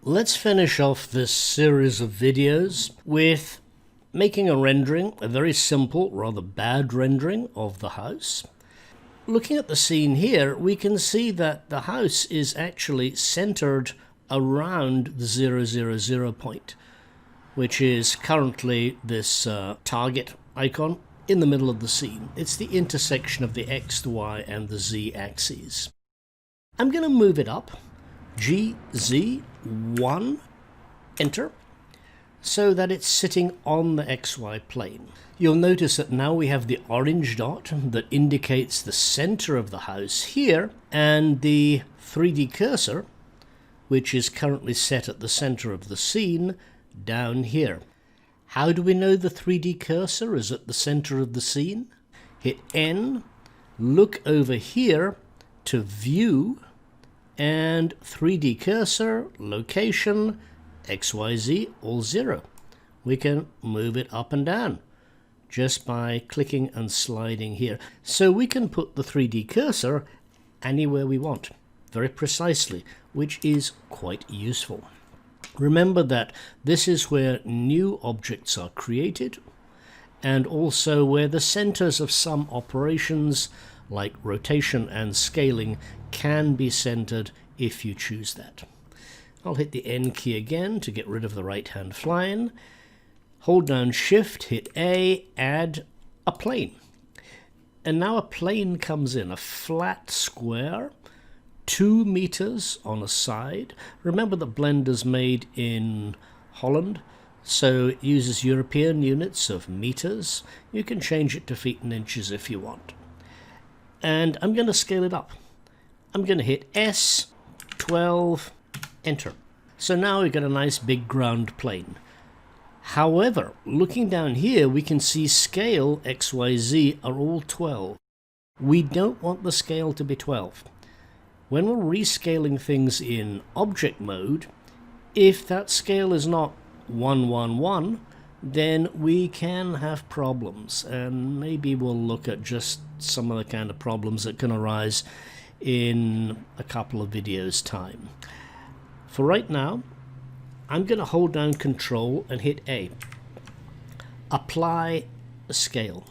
Let's finish off this series of videos with making a rendering, a very simple, rather bad rendering of the house. Looking at the scene here, we can see that the house is actually centered around the 000 point, which is currently this target icon in the middle of the scene. It's the intersection of the X, the Y, and the Z axes. I'm going to move it up, GZ1, enter, so that it's sitting on the XY plane. You'll notice that now we have the orange dot that indicates the center of the house here, and the 3D cursor, which is currently set at the center of the scene, down here. How do we know the 3D cursor is at the center of the scene? Hit N, look over here to View, and 3D cursor, location, XYZ, all 0. We can move it up and down just by clicking and sliding here. So we can put the 3D cursor anywhere we want, very precisely, which is quite useful. Remember that this is where new objects are created, and also where the centers of some operations like rotation and scaling can be centered if you choose that. I'll hit the N key again to get rid of the right hand flying. Hold down Shift, hit A, add a plane. And now a plane comes in, a flat square, 2 meters on a side. Remember that Blender's made in Holland, so it uses European units of meters. You can change it to feet and inches if you want. And I'm going to scale it up. I'm going to hit S, 12, enter. So now we've got a nice big ground plane. However, looking down here, we can see scale XYZ are all 12. We don't want the scale to be 12. When we're rescaling things in object mode, if that scale is not 111, then we can have problems, and maybe we'll look at just some of the kind of problems that can arise in a couple of videos time. For right now, I'm going to hold down Control and hit A. Apply a scale.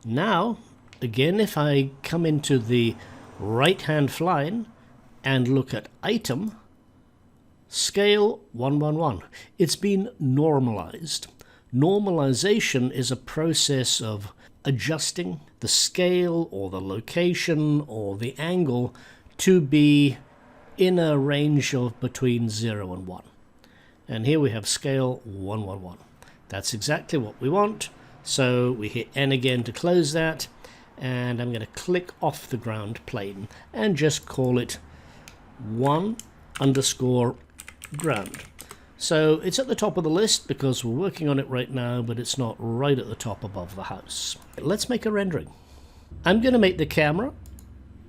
Now, again, if I come into the right-hand flying and look at Item, Scale 111. It's been normalized. Normalization is a process of adjusting the scale or the location or the angle to be in a range of between 0 and 1. And here we have scale 111. That's exactly what we want. So we hit N again to close that, and I'm going to click off the ground plane and just call it 1_ground. So it's at the top of the list because we're working on it right now, but it's not right at the top above the house. Let's make a rendering. I'm going to make the camera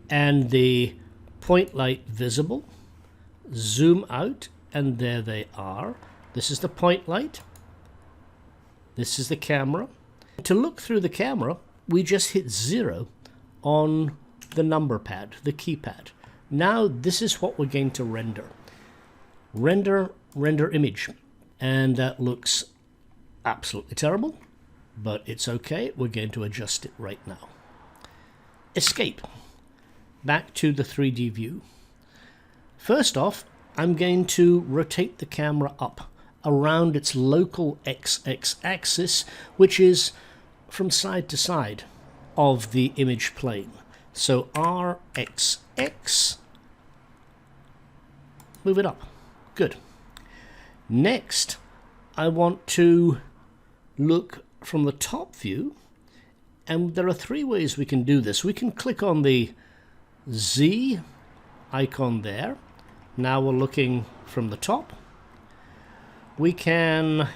and the point light visible. Zoom out, and there they are. This is the point light. This is the camera. To look through the camera, we just hit 0 on the number pad, the keypad. Now this is what we're going to render. Render image, and that looks absolutely terrible, but it's okay. We're going to adjust it right now. Escape back to the 3D view. First off, I'm going to rotate the camera up around its local XX axis, which is from side to side of the image plane. So RXX, move it up. Good. Next, I want to look from the top view, and there are 3 ways we can do this. We can click on the Z icon there. Now we're looking from the top. We can,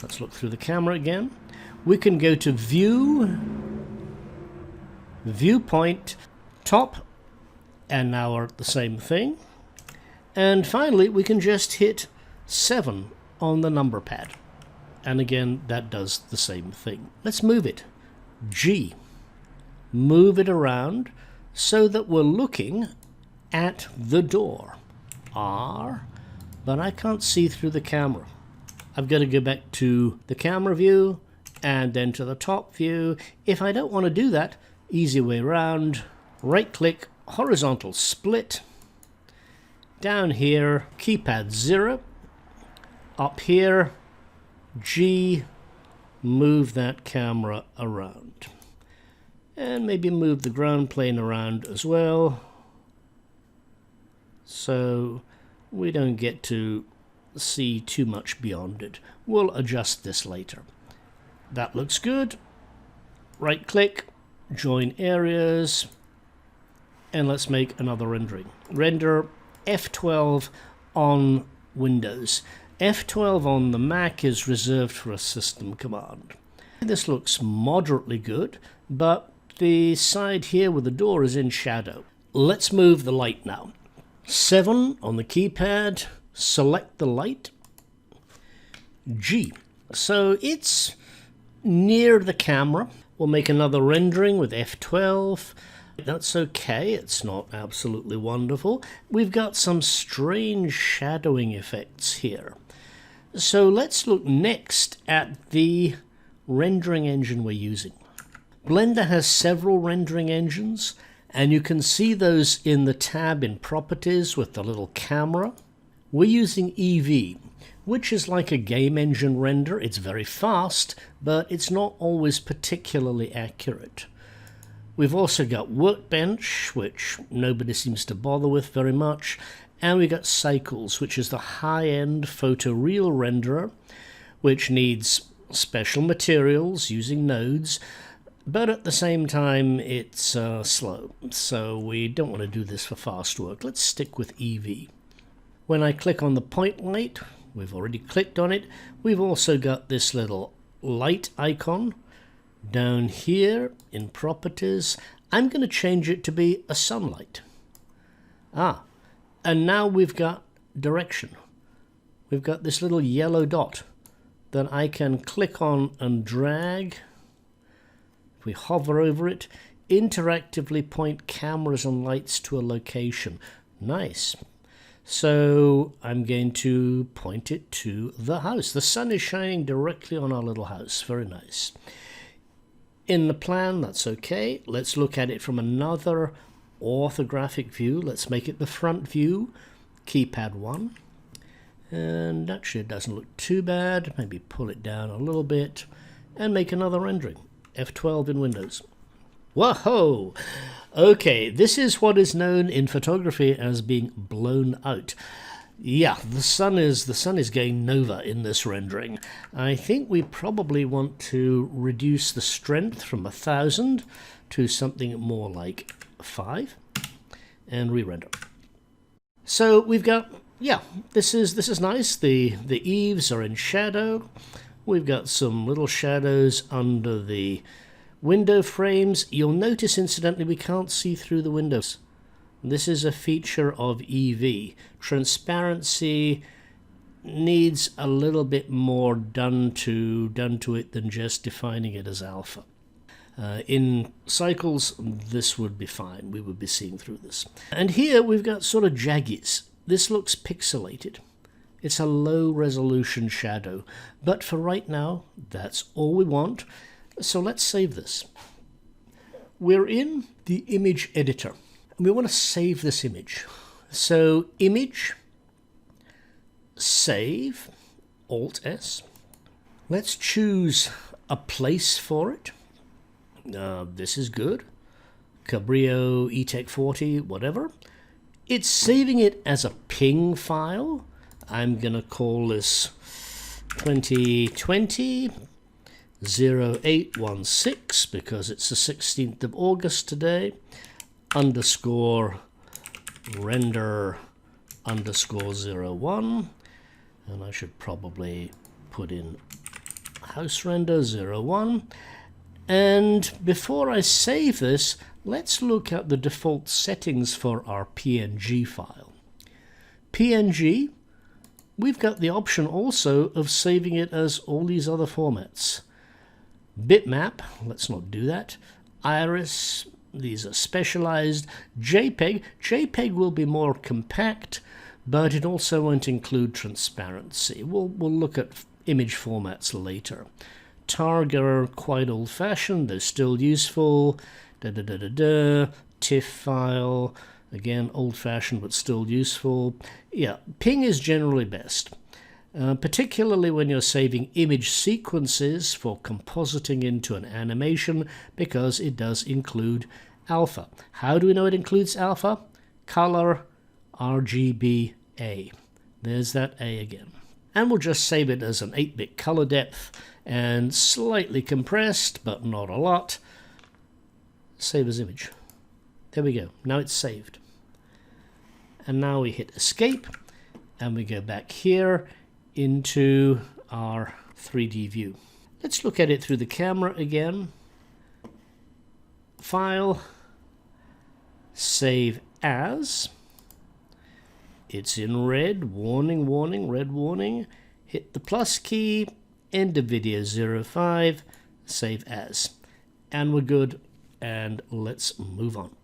let's look through the camera again. We can go to View, Viewpoint, Top, and now we're at the same thing. And finally, we can just hit 7 on the number pad. And again, that does the same thing. Let's move it. G. Move it around so that we're looking at the door. are, but I can't see through the camera. I've got to go back to the camera view and then to the top view. If I don't want to do that, easy way around, right click, horizontal split, down here, keypad 0, up here, G, move that camera around. And maybe move the ground plane around as well, so we don't get to see too much beyond it. We'll adjust this later. That looks good. Right click, join areas, and let's make another rendering. Render F12 on Windows. F12 on the Mac is reserved for a system command. This looks moderately good, but the side here with the door is in shadow. Let's move the light now. 7 on the keypad, select the light, G. So it's near the camera. We'll make another rendering with F12. That's okay, it's not absolutely wonderful. We've got some strange shadowing effects here. So let's look next at the rendering engine we're using. Blender has several rendering engines, and you can see those in the tab in Properties with the little camera. We're using Eevee, which is like a game engine render. It's very fast, but it's not always particularly accurate. We've also got Workbench, which nobody seems to bother with very much, and we've got Cycles, which is the high-end photoreal renderer, which needs special materials using nodes, but at the same time it's slow, so we don't want to do this for fast work. Let's stick with Eevee. When I click on the point light, we've already clicked on it, we've also got this little light icon down here in Properties. I'm going to change it to be a sunlight. And now we've got direction. We've got this little yellow dot that I can click on and drag. If we hover over it, interactively point cameras and lights to a location. Nice. So I'm going to point it to the house. The sun is shining directly on our little house. Very nice. In the plan, that's okay. Let's look at it from another orthographic view. Let's make it the front view. Keypad 1. And actually it doesn't look too bad. Maybe pull it down a little bit and make another rendering. F12 in Windows. Whoa! Okay, this is what is known in photography as being blown out. Yeah, the sun is going nova in this rendering. I think we probably want to reduce the strength from 1000 to something more like 5 and re-render. So we've got, yeah, this is nice. The eaves are in shadow. We've got some little shadows under the window frames. You'll notice, incidentally, we can't see through the windows. This is a feature of Eevee. Transparency needs a little bit more done to it than just defining it as alpha. In Cycles, this would be fine. We would be seeing through this. And here we've got sort of jaggies. This looks pixelated. It's a low resolution shadow. But for right now, that's all we want. So let's save this. We're in the image editor. We want to save this image. So image, save, Alt-S. Let's choose a place for it. This is good. Cabrillo, eTech 40, whatever. It's saving it as a PNG file. I'm going to call this 2020 0816 because it's the 16th of August today. Underscore render underscore 01. And I should probably put in house render 01. And before I save this, let's look at the default settings for our PNG file. PNG, we've got the option also of saving it as all these other formats. Bitmap, let's not do that. Iris, these are specialized. JPEG, JPEG will be more compact, but it also won't include transparency. We'll look at image formats later. Targ are quite old-fashioned, they're still useful. TIFF file, again old-fashioned but still useful. Yeah, ping is generally best. Particularly when you're saving image sequences for compositing into an animation, because it does include alpha. How do we know it includes alpha? Color RGBA. There's that A again. And we'll just save it as an 8-bit color depth and slightly compressed, but not a lot. Save as image. There we go. Now it's saved. And now we hit escape and we go back here into our 3D view. Let's look at it through the camera again. File, save as. It's in red, warning, warning, red warning. Hit the plus key, end of video 05, save as. And we're good, and let's move on.